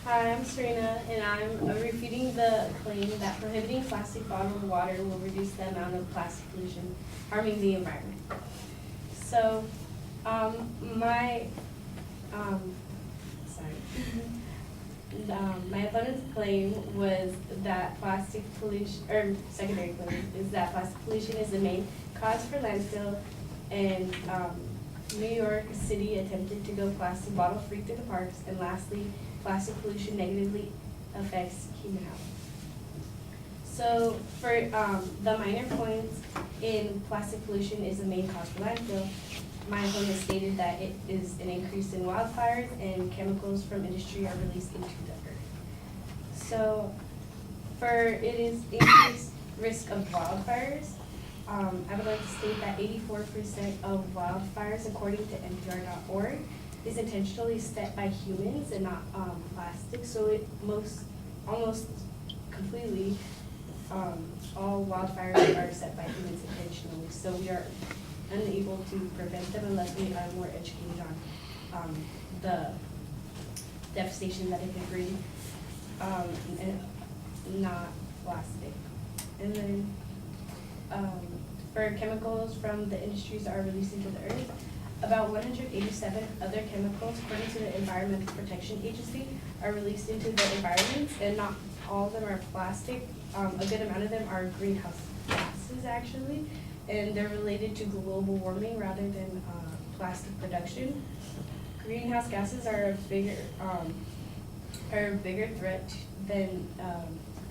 Hi, I'm Serena, and I'm refuting the claim that prohibiting plastic bottled water will reduce the amount of plastic pollution harming the environment. So, my, my opponent's claim was that plastic pollution, or secondary claim, is that plastic pollution is the main cause for landfill, and New York City attempted to go plastic bottle free through the parks, and lastly, plastic pollution negatively affects human health. So for the minor points in plastic pollution is the main cause for landfill, my opponent stated that it is an increase in wildfires and chemicals from industry are released into the earth. So for it is increased risk of wildfires, I would like to state that 84% of wildfires, according to NPR.org, is intentionally set by humans and not plastic. So it almost completely, all wildfires are set by humans intentionally. So we are unable to prevent them unless we are more educated on the devastation that it can bring, and not plastic. And then for chemicals from the industries that are released into the earth, about 187 other chemicals, according to the Environmental Protection Agency, are released into the environment, and not all of them are plastic. A good amount of them are greenhouse gases, actually, and they're related to global warming rather than plastic production. Greenhouse gases are a bigger threat than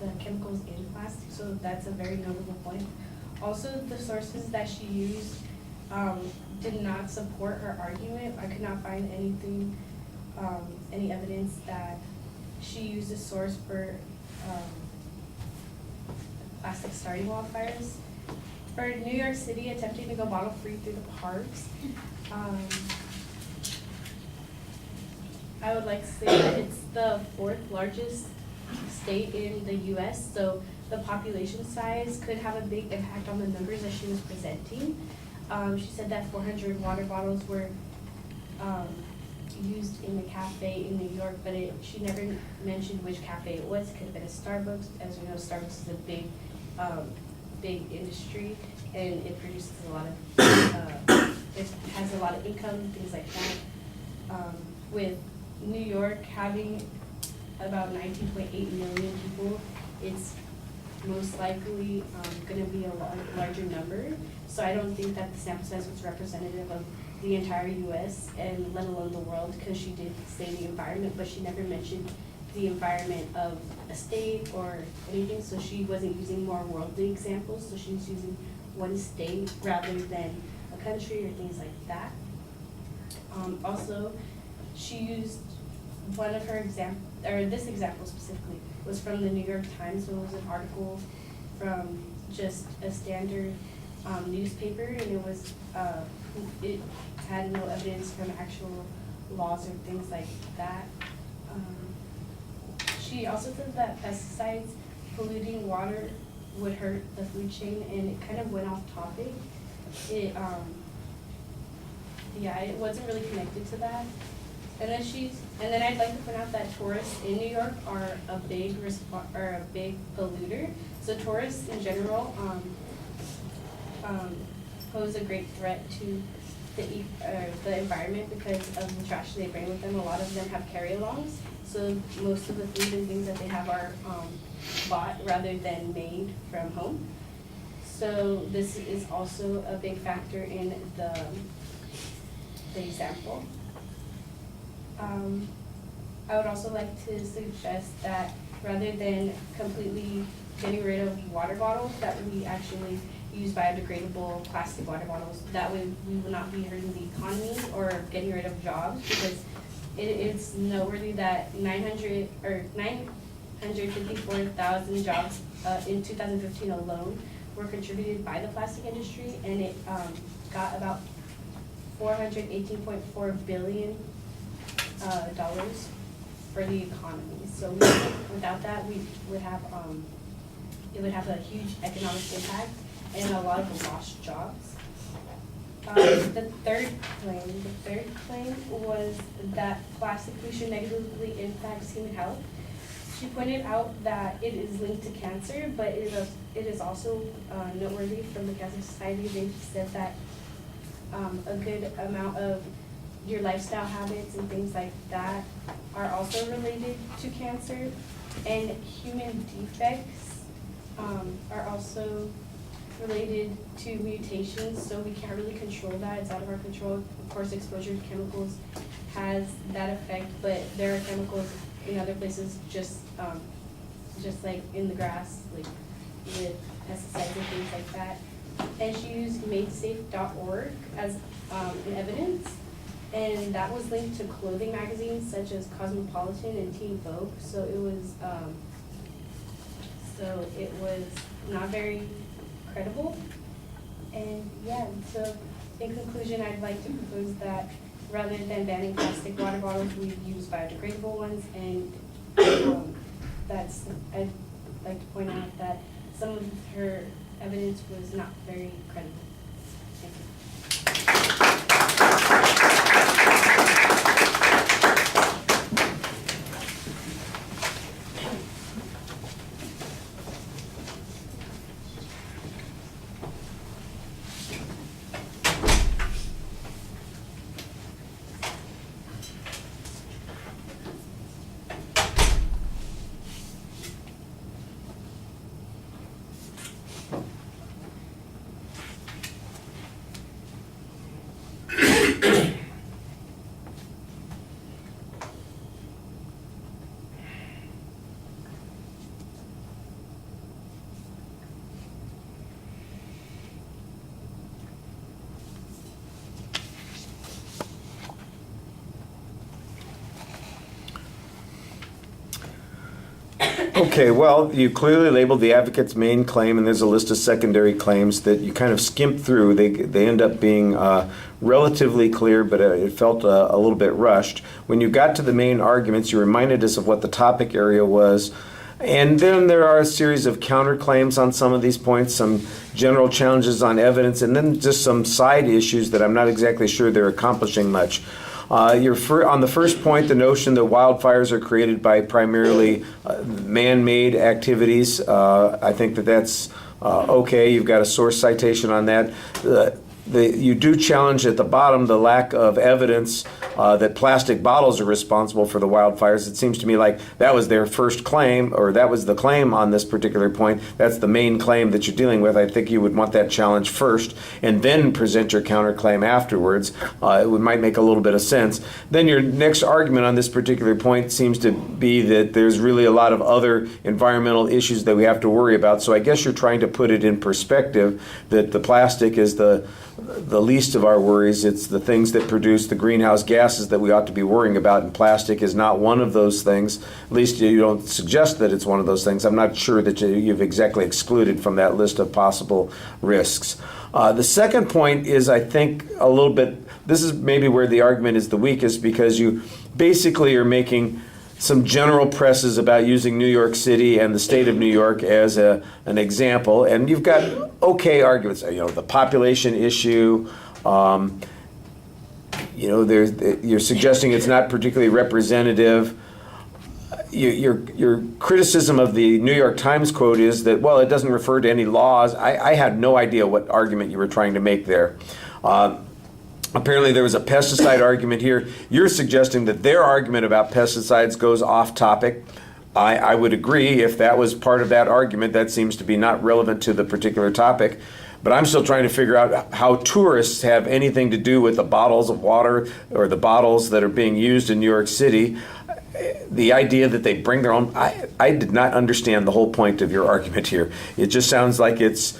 the chemicals in plastic, so that's a very notable point. Also, the sources that she used did not support her argument. I could not find anything, any evidence that she used a source for plastic starting wildfires. For New York City attempting to go bottle free through the parks, I would like to say that it's the 4th largest state in the US, so the population size could have a big impact on the numbers that she was presenting. She said that 400 water bottles were used in a cafe in New York, but she never mentioned which cafe it was. It could have been a Starbucks. As we know, Starbucks is a big industry, and it produces a lot of, it has a lot of income, things like that. With New York having about 19.8 million people, it's most likely going to be a larger number. So I don't think that the sample size was representative of the entire US and let alone the world, because she did say the environment, but she never mentioned the environment of a state or anything, so she wasn't using more worldly examples, so she was using one state rather than a country or things like that. Also, she used one of her this example specifically was from the New York Times. So it was an article from just a standard newspaper, and it had no evidence from actual laws or things like that. She also said that pesticides polluting water would hurt the food chain, and it kind of went off topic. It wasn't really connected to that. And then I'd like to point out that tourists in New York are a big polluter. So tourists in general pose a great threat to the environment because of the trash they bring with them. A lot of them have carry-alongs, so most of the food and things that they have are bought rather than made from home. So this is also a big factor in the example. I would also like to suggest that rather than completely getting rid of water bottles, that we actually use biodegradable plastic water bottles. That way we will not be hurting the economy or getting rid of jobs, because it's noteworthy that 954,000 jobs in 2015 alone were contributed by the plastic industry, and it got about $418.4 billion dollars for the economy. So without that, we would have it would have a huge economic impact and a lot of lost jobs. The third claim was that plastic pollution negatively impacts human health. She pointed out that it is linked to cancer, but it is also noteworthy from the Cancer Society. They said that a good amount of your lifestyle habits and things like that are also related to cancer, and human defects are also related to mutations, so we can't really control that. It's out of our control. Of course, exposure to chemicals has that effect, but there are chemicals in other places, just like in the grass, like with pesticides and things like that. And she used madesafe.org as an evidence, and that was linked to clothing magazines such as Cosmopolitan and Teen Vogue. So it was not very credible. And yeah, so in conclusion, I'd like to propose that rather than banning plastic water bottles, we use biodegradable ones. And I'd like to point out that some of her evidence was not very credible. Thank you. Okay, well, you clearly labeled the advocate's main claim, and there's a list of secondary claims that you kind of skimp through. They end up being relatively clear, but it felt a little bit rushed. When you got to the main arguments, you reminded us of what the topic area was. And then there are a series of counterclaims on some of these points, some general challenges on evidence, and then just some side issues that I'm not exactly sure they're accomplishing much. On the first point, the notion that wildfires are created by primarily man-made activities, I think that's okay. You've got a source citation on that. You do challenge at the bottom the lack of evidence that plastic bottles are responsible for the wildfires. It seems to me like that was their first claim, or that was the claim on this particular point. That's the main claim that you're dealing with. I think you would want that challenge first and then present your counterclaim afterwards. It might make a little bit of sense. Then your next argument on this particular point seems to be that there's really a lot of other environmental issues that we have to worry about. So I guess you're trying to put it in perspective that the plastic is the least of our worries. It's the things that produce the greenhouse gases that we ought to be worrying about, and plastic is not one of those things. At least you don't suggest that it's one of those things. I'm not sure that you've exactly excluded from that list of possible risks. The second point is, I think, a little bit, this is maybe where the argument is the weakest, because you basically are making some general presses about using New York City and the state of New York as an example, and you've got okay arguments. The population issue. You're suggesting it's not particularly representative. Your criticism of the New York Times quote is that, well, it doesn't refer to any laws. I had no idea what argument you were trying to make there. Apparently there was a pesticide argument here. You're suggesting that their argument about pesticides goes off topic. I would agree if that was part of that argument. That seems to be not relevant to the particular topic. But I'm still trying to figure out how tourists have anything to do with the bottles of water or the bottles that are being used in New York City. The idea that they bring their own, I did not understand the whole point of your argument here. It just sounds like it's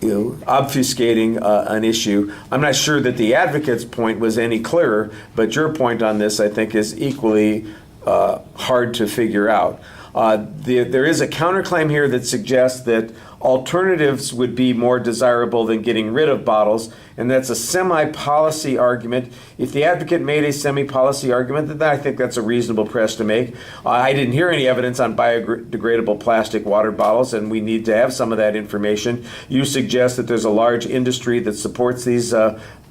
obfuscating an issue. I'm not sure that the advocate's point was any clearer, but your point on this, I think, is equally hard to figure out. There is a counterclaim here that suggests that alternatives would be more desirable than getting rid of bottles, and that's a semi-policy argument. If the advocate made a semi-policy argument, then I think that's a reasonable press to make. I didn't hear any evidence on biodegradable plastic water bottles, and we need to have some of that information. You suggest that there's a large industry that supports these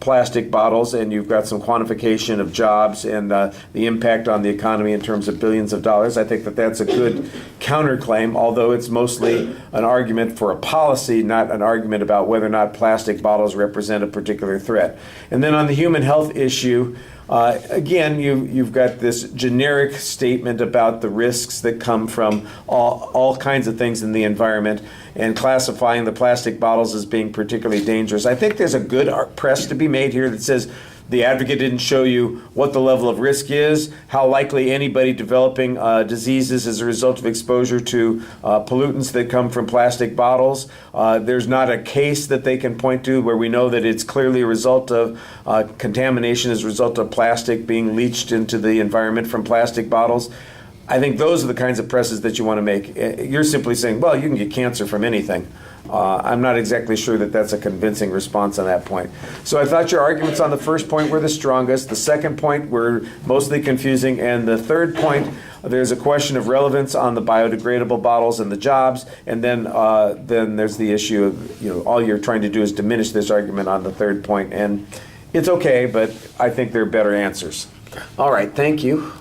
plastic bottles, and you've got some quantification of jobs and the impact on the economy in terms of billions of dollars. I think that that's a good counterclaim, although it's mostly an argument for a policy, not an argument about whether or not plastic bottles represent a particular threat. And then on the human health issue, again, you've got this generic statement about the risks that come from all kinds of things in the environment and classifying the plastic bottles as being particularly dangerous. I think there's a good press to be made here that says the advocate didn't show you what the level of risk is, how likely anybody developing diseases as a result of exposure to pollutants that come from plastic bottles. There's not a case that they can point to where we know that it's clearly a result of contamination as a result of plastic being leached into the environment from plastic bottles. I think those are the kinds of presses that you want to make. You're simply saying, well, you can get cancer from anything. I'm not exactly sure that that's a convincing response on that point. So I thought your arguments on the first point were the strongest. The second point were mostly confusing. And the third point, there's a question of relevance on the biodegradable bottles and the jobs. And then there's the issue of, all you're trying to do is diminish this argument on the third point. And it's okay, but I think there are better answers. All right, thank you.